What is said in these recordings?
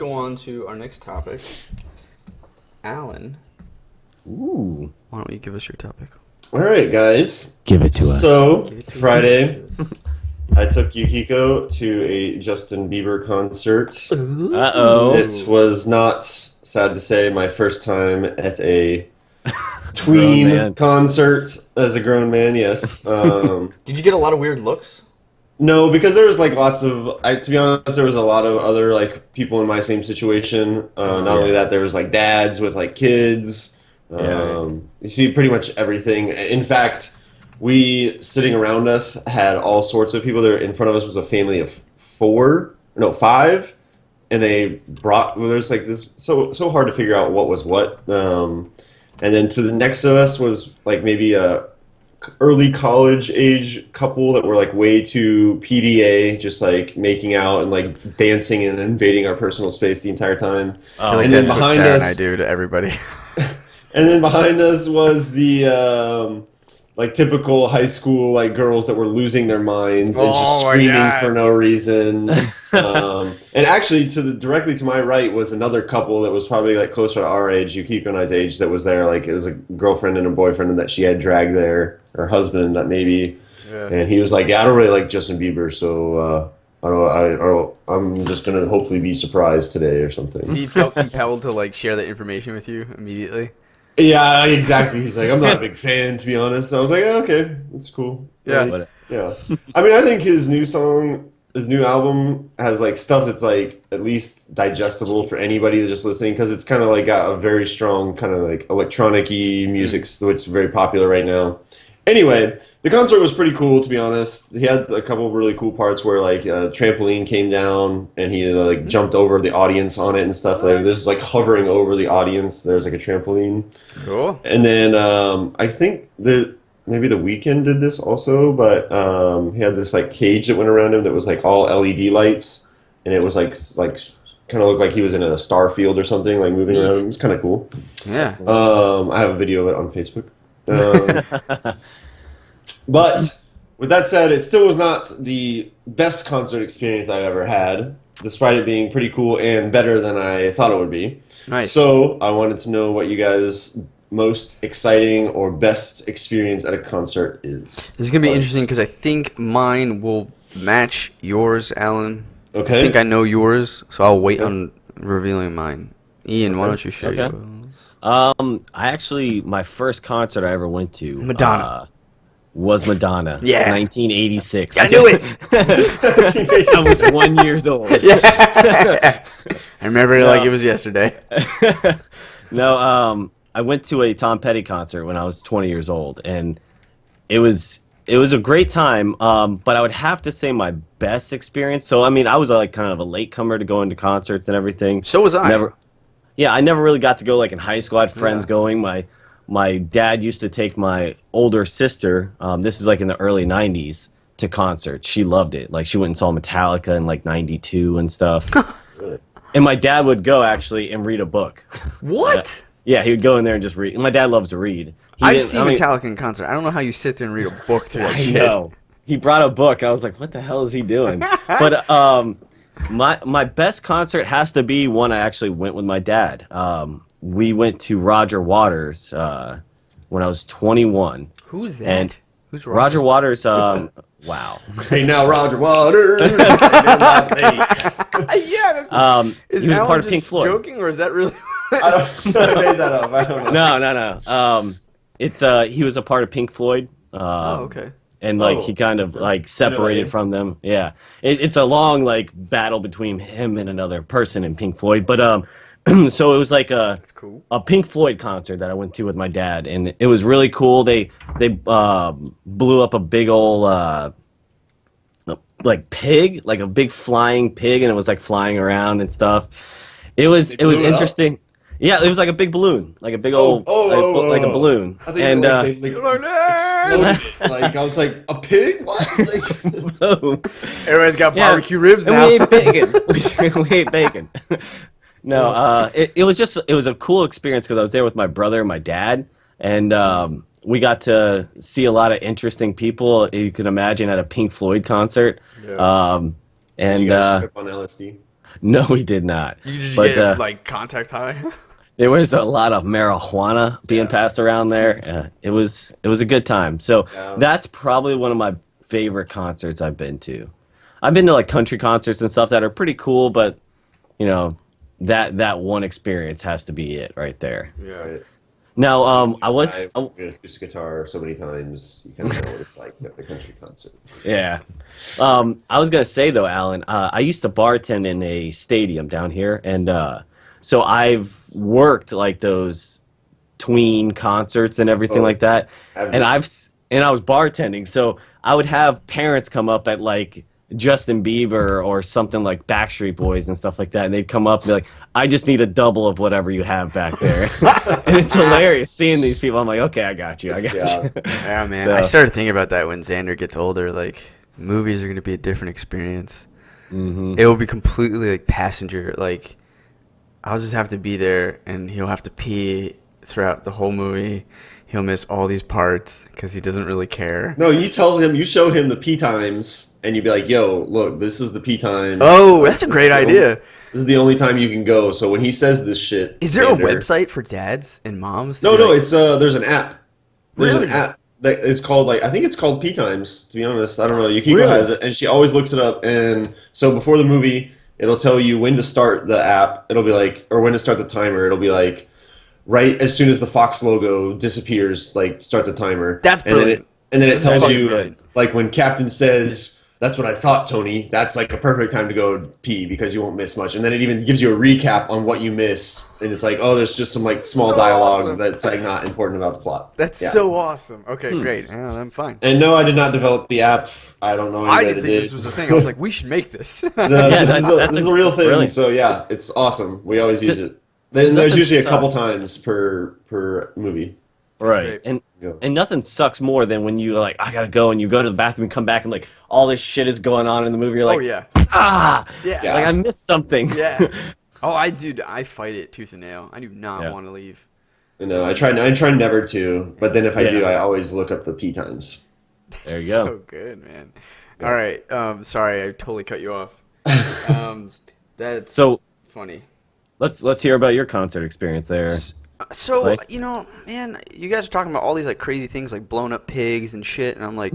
go on to our next topic. Alan. Ooh. Why don't you give us your topic? All right, guys. Give it to us. So, Friday, I took Yukiko to a Justin Bieber concert. Uh-oh. It was not, sad to say, my first time at a Grown tween man. concert as a grown man, yes. Did you get a lot of weird looks? No, because there was like lots of, to be honest, there was a lot of other like people in my same situation. Not only that, there was like dads with like kids. You see pretty much everything. In fact, we sitting around us had all sorts of people. There in front of us was a family of five, and they brought. Well, there's like this so hard to figure out what was what. And then to the next to us was like maybe a early college age couple that were like way too PDA, just like making out and like dancing and invading our personal space the entire time. I feel like And then that's what behind Sarah and us- I do to everybody. And then behind us was the like typical high school like girls that were losing their minds and Oh just my screaming God. for no reason. And actually, directly to my right was another couple that was probably like closer to our age, Yukiko and I's age, that was there. Like it was a girlfriend and a boyfriend that she had dragged there, or husband that maybe. Yeah. And he was like, "Yeah, I don't really like Justin Bieber, so I'm just gonna hopefully be surprised today or something." He felt compelled to like share that information with you immediately. Yeah, exactly. He's like, "I'm not a big fan, to be honest." So I was like, oh, "Okay, that's cool." Yeah. Like, yeah. I mean, I think his new album has like stuff that's like at least digestible for anybody that's just listening, because it's kind of like got a very strong kind of like electronic-y music, which is very popular right now. Anyway, the concert was pretty cool, to be honest. He had a couple of really cool parts where like a trampoline came down and he like jumped over the audience on it and stuff. Like this is like hovering over the audience. There's like a trampoline. Cool. And then I think maybe The Weeknd did this also, but he had this like cage that went around him that was like all LED lights, and it was like kind of looked like he was in a star field or something, like moving around. It was kind of cool. Yeah. I have a video of it on Facebook. But with that said, it still was not the best concert experience I've ever had, despite it being pretty cool and better than I thought it would be. Nice. So I wanted to know what you guys' most exciting or best experience at a concert is. This is gonna be interesting because I think mine will match yours, Alan. Okay. I think I know yours, so I'll wait on revealing mine. Ian, why Okay. don't you share Okay. yours? My first concert I ever went to, Madonna. was Madonna. Yeah. 1986. I knew it. I was 1 year old. I remember it like it was yesterday. No, I went to a Tom Petty concert when I was 20 years old, and it was a great time. But I would have to say my best experience. So I mean, I was like kind of a latecomer to go into concerts and everything. So was I. I never really got to go like in high school. I had friends going. My dad used to take my older sister. This is like in the early '90s to concerts. She loved it. Like she went and saw Metallica in like '92 and stuff. And my dad would go actually and read a book. What? Yeah, he would go in there and just read. And my dad loves to read. I've seen Metallica in concert. I don't know how you sit there and read a book through that I shit. know. He brought a book. I was like, what the hell is he doing? But my best concert has to be one I actually went with my dad. We went to Roger Waters when I was 21. Who's that? And Who's Roger Waters, wow. Hey now, Roger Waters. Yeah. Is he was a Alan part of just Pink Floyd. joking, or is that really? I made that up. I don't know. No. It's he was a part of Pink Floyd. Oh, okay. And like Oh, he kind of like separated from them. Yeah, it's a long like battle between him and another person in Pink Floyd. But so it was like That's cool. a Pink Floyd concert that I went to with my dad, and it was really cool. They blew up a big old like pig, like a big flying pig, and it was like flying around and stuff. It was blew it up? interesting. Yeah, it was like a big balloon, like a big old like a balloon. I think And they exploded. Like I was like, a pig? What? Like, boom. Everybody's got Yeah. barbecue ribs And now. we ate bacon. we ate bacon. No, it was a cool experience because I was there with my brother and my dad, and we got to see a lot of interesting people you can imagine at a Pink Floyd concert. Yeah. And you guys trip on LSD? No, we did not. You just But get like contact high. there was a lot of marijuana being passed around there. It was a good time. So that's probably one of my favorite concerts I've been to. I've been to like country concerts and stuff that are pretty cool, but you know, that one experience has to be it right there. Yeah. Right. Now, I've acoustic guitar so many times, you kind of know what it's like at the country concert. Yeah. I was gonna say though, Alan, I used to bartend in a stadium down here, and so I've worked like those tween concerts and everything like that, and I was bartending, so I would have parents come up at like Justin Bieber or something like Backstreet Boys and stuff like that, and they'd come up and be like, "I just need a double of whatever you have back there," and it's hilarious seeing these people. I'm like, "Okay, I got you. Yeah, man. So- I started thinking about that when Xander gets older. Like, movies are gonna be a different experience. It will be completely like passenger. Like, I'll just have to be there, and he'll have to pee throughout the whole movie. He'll miss all these parts because he doesn't really care. No, you show him the P times, and you'd be like, "Yo, look, this is the P time." Oh, that's a great idea. This is the only time you can go. So when he says this shit, Is there a Xander- website for dads and moms? to No, be no, like- it's there's an app. There's Really? an app that is called I think it's called P times. To be honest, I don't know. Yukiko Really? has it, and she always looks it up. And so before the movie, it'll tell you when to start the app. It'll be like, or when to start the timer. It'll be like, right as soon as the Fox logo disappears, like start the timer. That's brilliant. And then it That's tells fucking you, brilliant. like when Captain says, "That's what I thought, Tony." That's like a perfect time to go pee because you won't miss much. And then it even gives you a recap on what you miss, and it's like, oh, there's just some like small So dialogue awesome. that's like not important about the plot. That's Yeah. so awesome. Okay, great. Yeah, I'm fine. And no, I did not develop the app. I don't know. I anybody didn't that think did. this was a thing. I was like, we should make this. This that's is a real thing. brilliant. So yeah, it's awesome. We always use it. There's nothing usually a couple sucks. times per movie. Right. great. And nothing sucks more than when you like, I gotta go, and you go to the bathroom and come back and like all this shit is going on in the movie. You're like, Oh yeah, ah, yeah, Yeah. like I missed something. yeah. Oh, I fight it tooth and nail. I do not Yeah. want to leave. You know, I try never to, but then if I Yeah. do, I always look up the P times. There you go. So good, man. All right. Sorry, I totally cut you off. That's So funny. let's hear about your concert experience there. So, Like- you know, man, you guys are talking about all these like crazy things like blown up pigs and shit, and I'm like,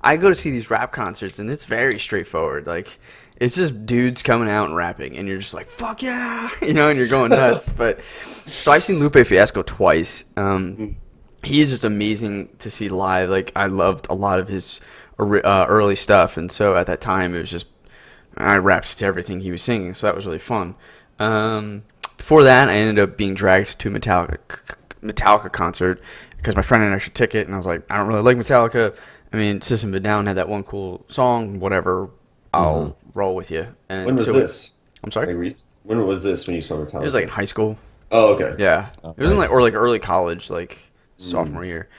I go to see these rap concerts and it's very straightforward. Like, it's just dudes coming out and rapping, and you're just like, fuck yeah, you know, and you're going nuts. But so I've seen Lupe Fiasco twice. He is just amazing to see live. Like, I loved a lot of his early stuff, and so at that time it was just I rapped to everything he was singing, so that was really fun. Before that, I ended up being dragged to a Metallica concert because my friend had an extra ticket, and I was like, I don't really like Metallica. I mean, System of a Down had that one cool song, whatever. I'll roll with you. And When was so this? I'm sorry. Like, when was this when you saw Metallica? It was like in high school. Oh, okay. Yeah, it was in nice. like early college, like sophomore year.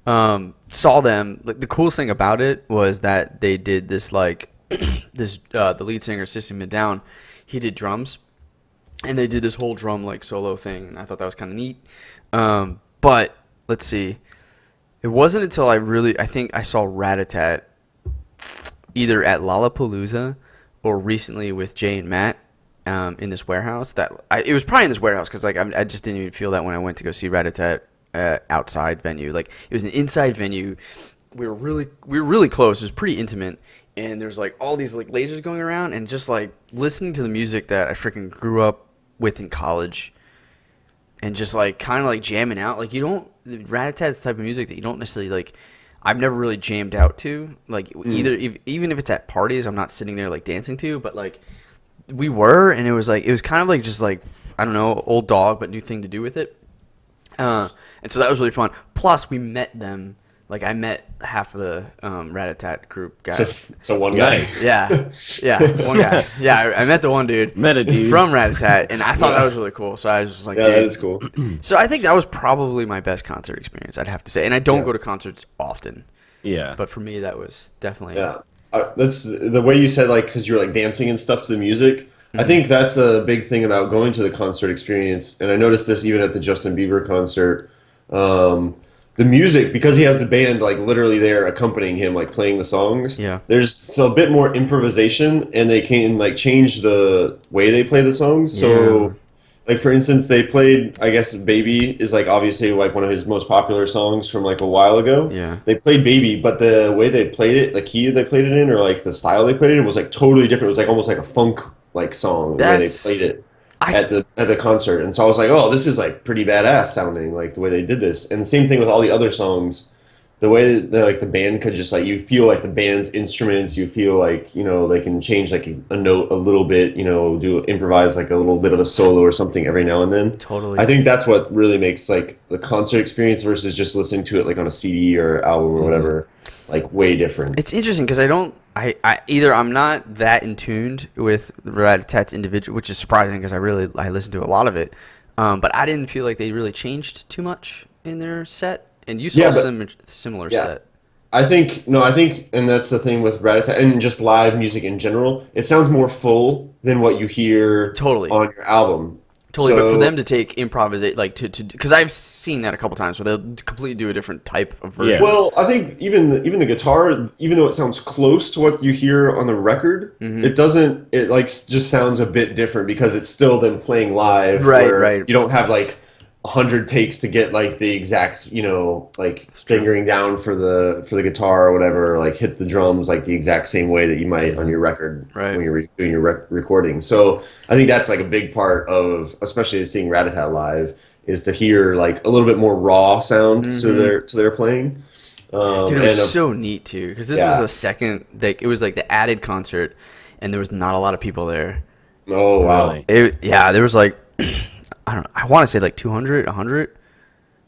Saw them. Like the coolest thing about it was that they did this like the lead singer System of a Down, he did drums, and they did this whole drum like solo thing, and I thought that was kind of neat. But let's see, it wasn't until I think I saw Rat-a-Tat either at Lollapalooza or recently with Jay and Matt in this warehouse. It was probably in this warehouse because like I just didn't even feel that when I went to go see Rat-a-Tat outside venue. Like it was an inside venue. We were really close. It was pretty intimate, and there's like all these like lasers going around, and just like listening to the music that I freaking grew up with in college, and just like kind of like jamming out. Like you don't Rat-a-Tat's the type of music that you don't necessarily like. I've never really jammed out to, like even if it's at parties, I'm not sitting there like dancing to, but like we were, and it was kind of like just like, I don't know, old dog, but new thing to do with it. And so that was really fun. Plus we met them, like I met half of the Rat-a-Tat group guys. So one guy. Yeah, one guy. Yeah, I met the one dude. Met a dude. From Rat-a-Tat, and I thought that was really cool. So I was just like, Yeah, dude. that is cool. So I think that was probably my best concert experience, I'd have to say. And I don't Yeah. go to concerts often, Yeah. but for me that was definitely Yeah, that's the way you said, like, because you're like dancing and stuff to the music. I think that's a big thing about going to the concert experience, and I noticed this even at the Justin Bieber concert. the music, because he has the band like literally there accompanying him, like playing the songs. Yeah. There's a bit more improvisation, and they can like change the way they play the songs. So, like for instance, they played, I guess, "Baby" is like obviously like one of his most popular songs from like a while ago. Yeah. They played "Baby," but the way they played it, the key they played it in, or like the style they played it in, was like totally different. It was like almost like a funk like song the way they played it at the concert. And so I was like, oh, this is like pretty badass sounding, like the way they did this. And the same thing with all the other songs. The way that like the band could just like, you feel like the band's instruments, you feel like, you know, they can change like a note a little bit, you know, improvise like a little bit of a solo or something every now and then. Totally. I think that's what really makes like the concert experience versus just listening to it like on a CD or album or whatever, like way different. It's interesting because either I'm not that in tuned with Rat-a-Tat's individual, which is surprising because I listened to a lot of it, but I didn't feel like they really changed too much in their set. And you saw some similar set. I think, and that's the thing with Rat-a-Tat and just live music in general, it sounds more full than what you hear on your album. Totally, but for them to take improvisate, like because I've seen that a couple times where they'll completely do a different type of version. Yeah. Well, I think even the guitar, even though it sounds close to what you hear on the record, it doesn't. It like just sounds a bit different because it's still them playing live. Right. You don't have like 100 takes to get like the exact, you know, like fingering down for the guitar or whatever, or, like hit the drums like the exact same way that you might on your record when you're doing your recording. So I think that's like a big part of, especially seeing Rat-a-Tat live, is to hear like a little bit more raw sound to their playing. Dude, it was so neat too because this was the second. Like it was like the added concert, and there was not a lot of people there. Oh wow! There was like. I don't know. I want to say like 200, 100.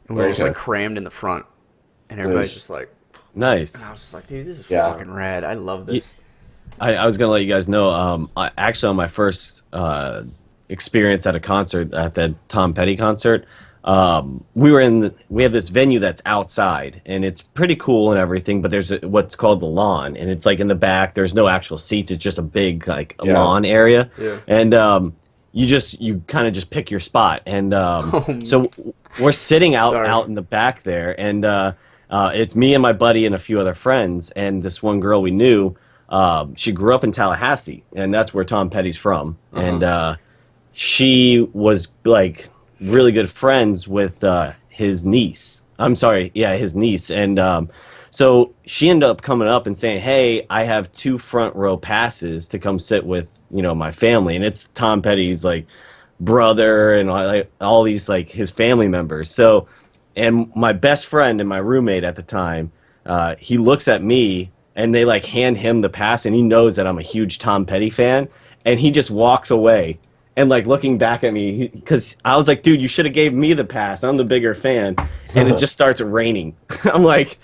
And we were just like crammed in the front. And everybody's just like... Nice. And I was just like, dude, this is fucking rad. I love this. I was going to let you guys know, actually on my first experience at a concert, at the Tom Petty concert, we have this venue that's outside. And it's pretty cool and everything, but there's what's called the lawn. And it's like in the back. There's no actual seats. It's just a big like lawn area. Yeah. And... you kind of just pick your spot, and so we're sitting out in the back there, and it's me and my buddy and a few other friends, and this one girl we knew. She grew up in Tallahassee, and that's where Tom Petty's from, and she was like really good friends with his niece. His niece, and so she ended up coming up and saying, "Hey, I have 2 front row passes to come sit with." You know, my family, and it's Tom Petty's like brother and like all these like his family members. So, and my best friend and my roommate at the time, he looks at me and they like hand him the pass, and he knows that I'm a huge Tom Petty fan, and he just walks away and like looking back at me because I was like, dude, you should have gave me the pass. I'm the bigger fan, and it just starts raining. I'm like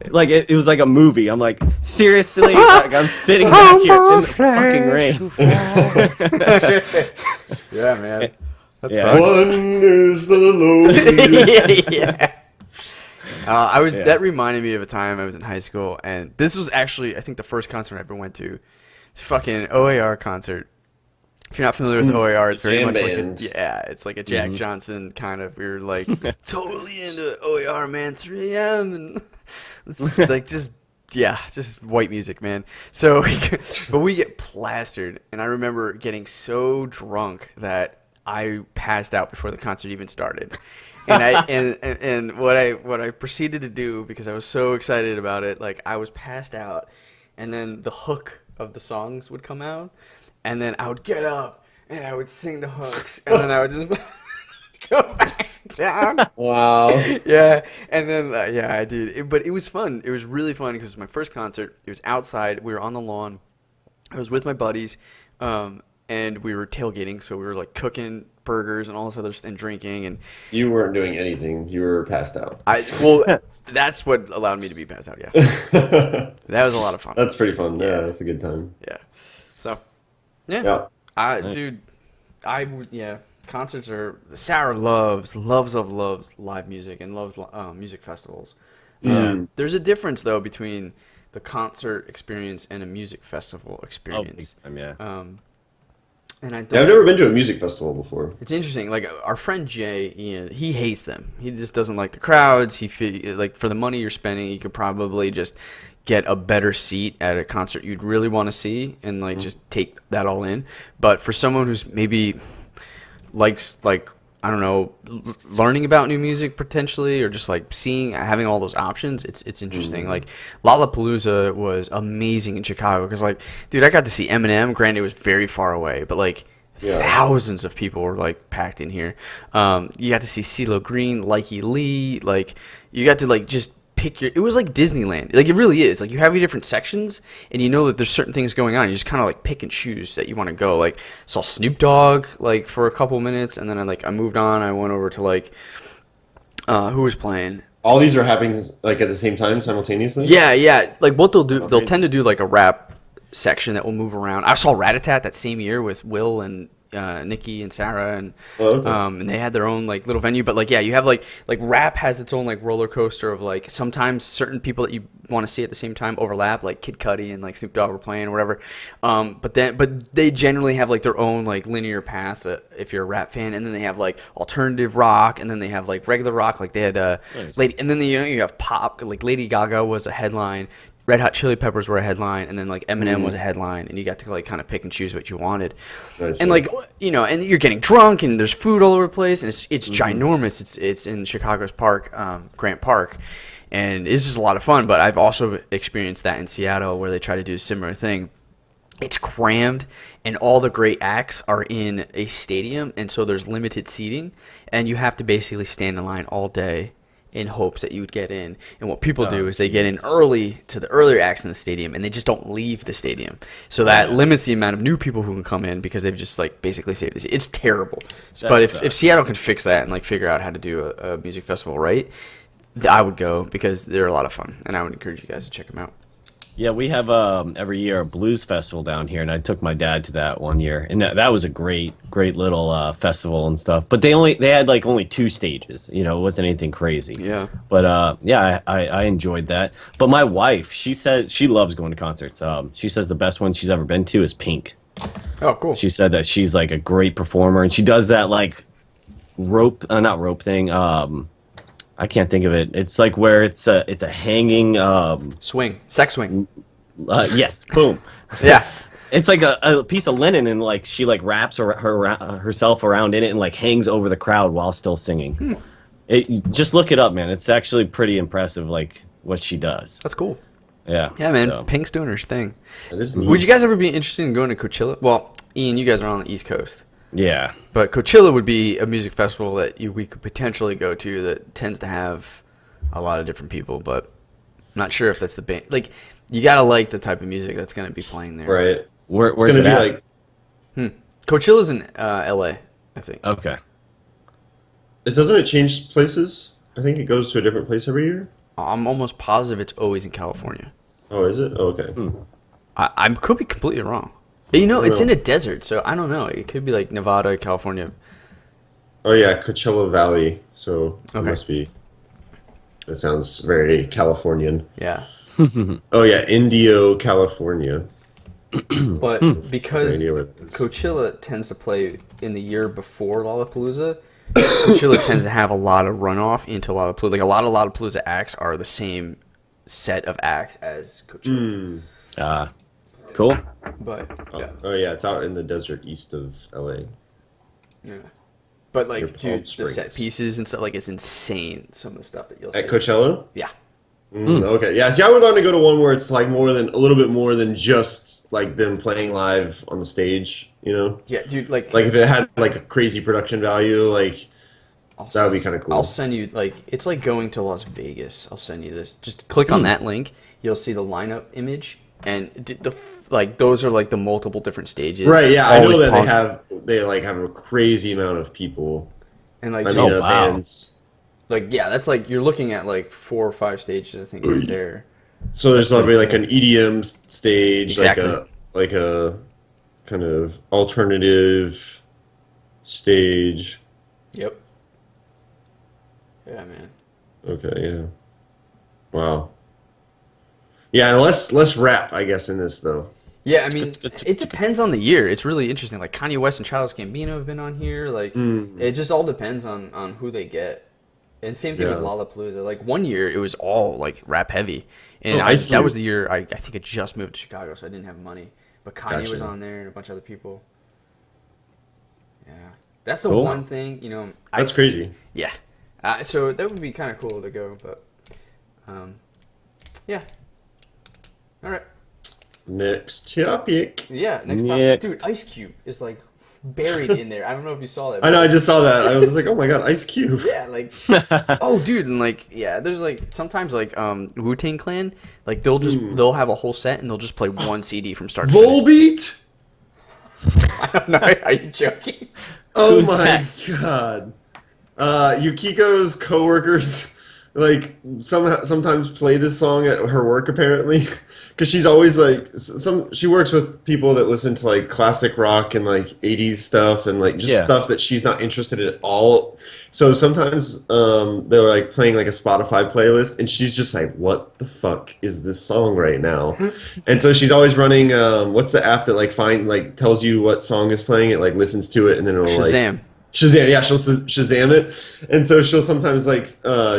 it was like a movie. I'm like, seriously? Like, I'm sitting back here in the fucking rain. Yeah, man. That Yeah. sucks. Wonders the loneliest. That reminded me of a time I was in high school, and this was actually, I think, the first concert I ever went to. It's fucking OAR concert. If you're not familiar with OAR, it's very much band. it's like a Jack Johnson kind of. We were like totally into OAR, man. 3 a.m. and it's like just white music, man. So, but we get plastered, and I remember getting so drunk that I passed out before the concert even started. And and what I proceeded to do, because I was so excited about it, like I was passed out, and then the hook of the songs would come out. And then I would get up, and I would sing the hooks, and then I would just go back down. Wow. Yeah, and then, I did. But it was fun. It was really fun because it was my first concert. It was outside. We were on the lawn. I was with my buddies, and we were tailgating, so we were, like, cooking burgers and all this other stuff and drinking. And You weren't doing anything. You were passed out. That's what allowed me to be passed out, yeah. That was a lot of fun. That's pretty fun. Yeah, that's a good time. Yeah. So... Yeah. Concerts are... Sarah loves live music and loves music festivals. There's a difference, though, between the concert experience and a music festival experience. Yeah. And I Yeah, I've don't. never been to a music festival before. It's interesting. Like our friend Jay, Ian, he hates them. He just doesn't like the crowds. Like for the money you're spending, you could probably just get a better seat at a concert you'd really want to see, and like just take that all in. But for someone who's maybe likes like I don't know, learning about new music potentially, or just like having all those options. It's interesting. Like Lollapalooza was amazing in Chicago because like, dude, I got to see Eminem. Granted, it was very far away, but like thousands of people were like packed in here. You got to see CeeLo Green, Likey Lee. Like you got to like just it was like Disneyland. Like it really is. Like you have your different sections and you know that there's certain things going on. You just kind of like pick and choose that you want to go. Like saw Snoop Dogg like for a couple minutes and then I moved on. I went over to like who was playing? All these are happening like at the same time simultaneously? Yeah. Like what they'll do, they'll tend to do like a rap section that will move around. I saw Rat-a-Tat that same year with Will and Nikki and Sarah and and they had their own like little venue, but like you have like rap has its own like roller coaster of like sometimes certain people that you want to see at the same time overlap, like Kid Cudi and like Snoop Dogg were playing or whatever, but they generally have like their own like linear path if you're a rap fan, and then they have like alternative rock, and then they have like regular rock, like they had Nice. and then you have pop, like Lady Gaga was a headline, Red Hot Chili Peppers were a headline, and then like Eminem was a headline, and you got to like kind of pick and choose what you wanted. Nice. And like and you're getting drunk, and there's food all over the place, and it's ginormous. It's in Chicago's park, Grant Park, and it's just a lot of fun. But I've also experienced that in Seattle, where they try to do a similar thing. It's crammed, and all the great acts are in a stadium, and so there's limited seating, and you have to basically stand in line all day in hopes that you would get in. And what people do is they get in early to the earlier acts in the stadium, and they just don't leave the stadium. So that limits the amount of new people who can come in because they've just like basically saved the seat. It's terrible. But if Seattle can fix that and like figure out how to do a music festival right, I would go because they're a lot of fun, and I would encourage you guys to check them out. Yeah, we have every year a blues festival down here, and I took my dad to that one year, and that was a great little festival and stuff. But they had like only 2 stages, it wasn't anything crazy. Yeah. But I enjoyed that. But my wife, she said she loves going to concerts. She says the best one she's ever been to is Pink. Oh, cool. She said that she's like a great performer, and she does that like not rope thing. I can't think of it. It's like where it's a hanging Sex swing. yes, boom. Yeah. It's like a piece of linen, and like she like wraps herself around in it and like hangs over the crowd while still singing. Just look it up, man. It's actually pretty impressive, like what she does. That's cool. Yeah. Yeah, man. So. Pink's doing her thing. That is neat. Would you guys ever be interested in going to Coachella? Well, Ian, you guys are on the East Coast. Yeah. But Coachella would be a music festival that we could potentially go to that tends to have a lot of different people, but I'm not sure if that's the band. Like, you got to like the type of music that's going to be playing there. Right. Where's it at? Coachella's in LA, I think. Okay. Doesn't it change places? I think it goes to a different place every year. I'm almost positive it's always in California. Oh, is it? Oh, okay. I could be completely wrong. It's know. in a desert, so I don't know. It could be like Nevada, California. Oh, yeah, Coachella Valley. So it Okay. must be. That sounds very Californian. Yeah. Oh, yeah, Indio, California. But because No idea what it is. Coachella tends to play in the year before Lollapalooza, Coachella tends to have a lot of runoff into Lollapalooza. Like a lot of Lollapalooza acts are the same set of acts as Coachella. Cool. But yeah. Oh, yeah, it's out in the desert east of LA. Yeah. But like, Near Palm dude, the Springs. set pieces and stuff, like, it's insane. Some of the stuff that you'll see. At Coachella? Yeah. Okay, yeah. See, I would want to go to one where it's like a little bit more than just like them playing live on the stage. Yeah, dude. Like Like if it had like a crazy production value, like that would be kind of cool. I'll send you it's like going to Las Vegas. I'll send you this. Just click on that link. You'll see the lineup image, and those are like the multiple different stages. Right? Yeah, I All know with that they have a crazy amount of people. and like I so- mean, wow. bands. like yeah, that's like you're looking at like 4 or 5 stages. I think right there. So there's probably like an EDM stage, Exactly. like a kind of alternative stage. Yep. Yeah, man. Okay, yeah. Wow. Yeah, and less rap, I guess, in this though. Yeah, I mean, it depends on the year. It's really interesting. Like Kanye West and Childish Gambino have been on here. Like, it just all depends on who they get. And same thing with Yeah. Lollapalooza. Like one year, it was all like rap heavy, and Ice that Cube. was the year I think I just moved to Chicago, so I didn't have money. But Kanye was Gotcha. on there and a bunch of other people. Yeah, that's the Cool. one thing That's crazy. Yeah, so that would be kind of cool to go, but yeah. All right. Next topic. Yeah, next Next. time, dude, Ice Cube is like buried in there. I don't know if you saw that. I know. I just saw that. I was just like, oh my god, Ice Cube. Yeah, like, oh, dude, and like, yeah, there's like sometimes like Wu-Tang Clan, like they'll have a whole set and they'll just play one CD from start to finish. Volbeat. I don't know. Are you joking? Oh Who's my that? god. Yukiko's coworkers sometimes play this song at her work apparently, because she's always like she works with people that listen to like classic rock and like 80s stuff and like just Yeah. stuff that she's not interested in at all. So sometimes they're like playing like a Spotify playlist and she's just like, what the fuck is this song right now? And so she's always running what's the app that like tells you what song is playing? It like listens to it and then it'll like Shazam. Shazam, yeah, she'll Shazam it, and so she'll sometimes like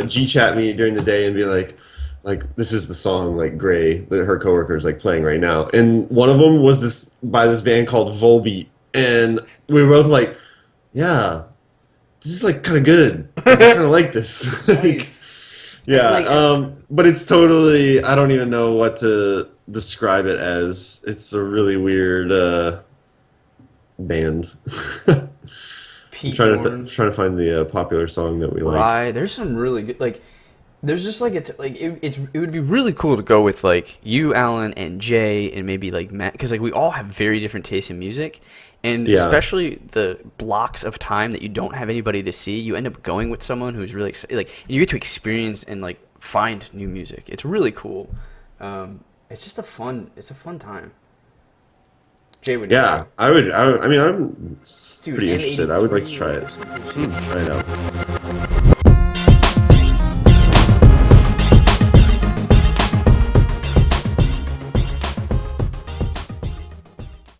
G-chat me during the day and be like this is the song like Gray that her coworkers like playing right now, and one of them was this band called Volbeat, and we were both like, yeah, this is like kind of good, I kind of like this. Nice. Yeah, Like- but it's totally, I don't even know what to describe it as. It's a really weird band. Pete trying Warren, to find the popular song that we like. Rye. There's some really good like. There's just like it would be really cool to go with like you, Alan, and Jay, and maybe like Matt, because like we all have very different tastes in music, and Yeah. especially the blocks of time that you don't have anybody to see, you end up going with someone who's really like you get to experience and like find new music. It's really cool. It's just a fun time. Jay would Yeah, know. I mean, I'm Dude, pretty interested. I would like to try N83 it. or some good shit. Try it out.